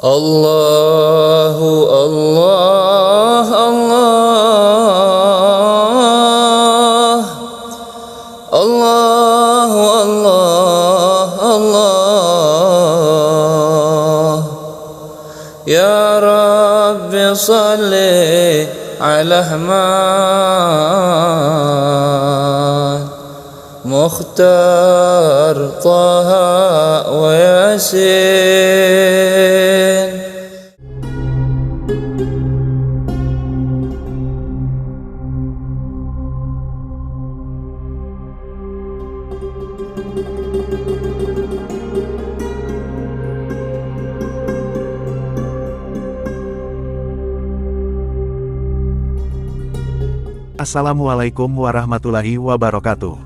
Allahu Allah Allah Allahu Allah Allah Ya Rabbi salli ala Ahmad Mukhtar Taha wa Yasin. Assalamualaikum warahmatullahi wabarakatuh.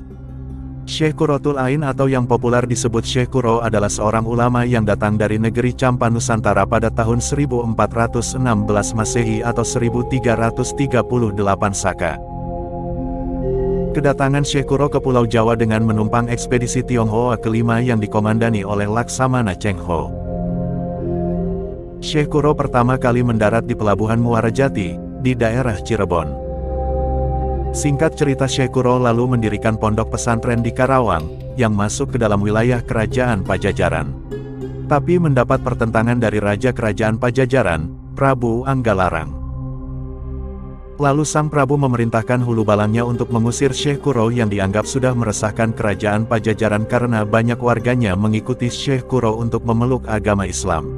Syekh Qurratul Ain atau yang populer disebut Syekh Qurra adalah seorang ulama yang datang dari negeri Campa Nusantara pada tahun 1416 Masehi atau 1338 Saka. Kedatangan Syekh Qurra ke Pulau Jawa dengan menumpang ekspedisi Tionghoa kelima yang dikomandani oleh Laksamana Cheng Ho. Syekh Qurra pertama kali mendarat di Pelabuhan Muara Jati, di daerah Cirebon. Singkat cerita, Syekh Qurra lalu mendirikan pondok pesantren di Karawang, yang masuk ke dalam wilayah kerajaan Pajajaran. Tapi mendapat pertentangan dari Raja Kerajaan Pajajaran, Prabu Anggalarang. Lalu sang Prabu memerintahkan hulu balangnya untuk mengusir Syekh Qurra yang dianggap sudah meresahkan kerajaan Pajajaran karena banyak warganya mengikuti Syekh Qurra untuk memeluk agama Islam.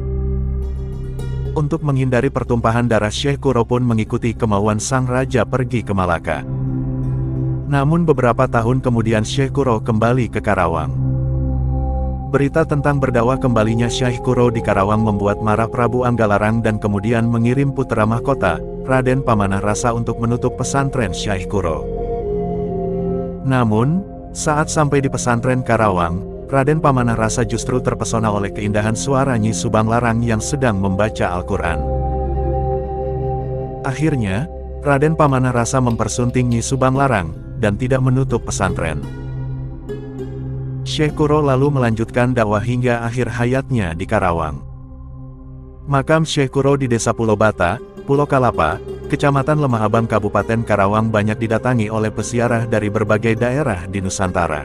Untuk menghindari pertumpahan darah, Syekh Qurra pun mengikuti kemauan sang raja pergi ke Malaka. Namun beberapa tahun kemudian Syekh Qurra kembali ke Karawang. Berita tentang berdakwah kembalinya Syekh Qurra di Karawang membuat marah Prabu Anggalarang dan kemudian mengirim putra mahkota, Raden Pamanah Rasa untuk menutup pesantren Syekh Qurra. Namun, saat sampai di pesantren Karawang, Raden Pamanah Rasa justru terpesona oleh keindahan suara Nyi Subang Larang yang sedang membaca Al-Quran. Akhirnya, Raden Pamanah Rasa mempersunting Nyi Subang Larang, dan tidak menutup pesantren. Syekh Qurra lalu melanjutkan dakwah hingga akhir hayatnya di Karawang. Makam Syekh Qurra di Desa Pulau Bata, Pulau Kalapa, Kecamatan Lemah Abang, Kabupaten Karawang banyak didatangi oleh peziarah dari berbagai daerah di Nusantara.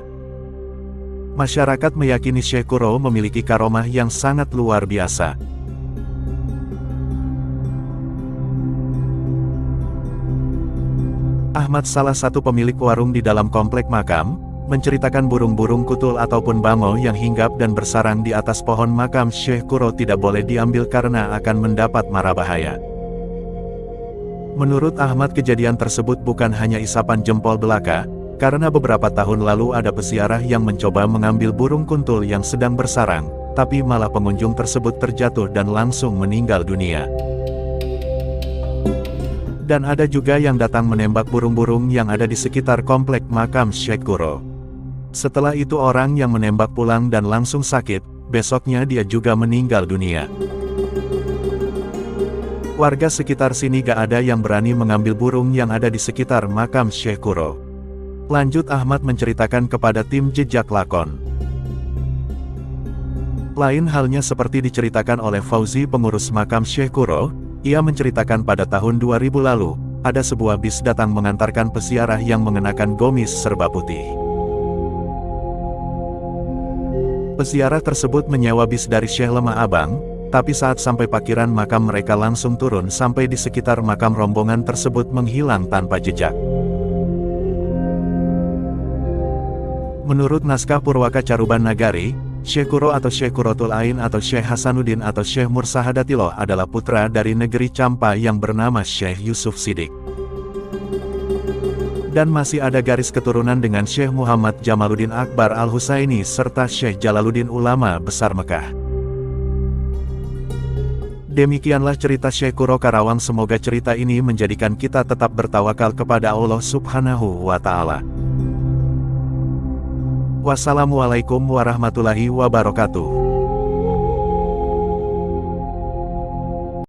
Masyarakat meyakini Syekh Qurra memiliki karomah yang sangat luar biasa. Ahmad, salah satu pemilik warung di dalam komplek makam, menceritakan burung-burung kutul ataupun bango yang hinggap dan bersarang di atas pohon makam Syekh Qurra tidak boleh diambil karena akan mendapat mara bahaya. Menurut Ahmad, kejadian tersebut bukan hanya isapan jempol belaka, karena beberapa tahun lalu ada peziarah yang mencoba mengambil burung kuntul yang sedang bersarang, tapi malah pengunjung tersebut terjatuh dan langsung meninggal dunia. Dan ada juga yang datang menembak burung-burung yang ada di sekitar komplek makam Syekh Qurra. Setelah itu orang yang menembak pulang dan langsung sakit, besoknya dia juga meninggal dunia. Warga sekitar sini gak ada yang berani mengambil burung yang ada di sekitar makam Syekh Qurra. Lanjut Ahmad menceritakan kepada tim Jejak Lakon. Lain halnya seperti diceritakan oleh Fauzi, pengurus makam Syekh Qurra. Ia menceritakan pada tahun 2000 lalu, ada sebuah bis datang mengantarkan peziarah yang mengenakan gamis serba putih. Peziarah tersebut menyewa bis dari Syekh Lemah Abang, tapi saat sampai parkiran makam mereka langsung turun sampai di sekitar makam rombongan tersebut menghilang tanpa jejak. Menurut naskah Purwaka Caruban Nagari, Syekh Qurra atau Syekh Qurratul Ain atau Syekh Hasanuddin atau Syekh Mursahadatillah adalah putra dari negeri Campa yang bernama Syekh Yusuf Sidik. Dan masih ada garis keturunan dengan Syekh Muhammad Jamaluddin Akbar Al-Husaini serta Syekh Jalaluddin ulama besar Mekah. Demikianlah cerita Syekh Qurra Karawang. Semoga cerita ini menjadikan kita tetap bertawakal kepada Allah Subhanahu wa Ta'ala. Wassalamualaikum warahmatullahi wabarakatuh.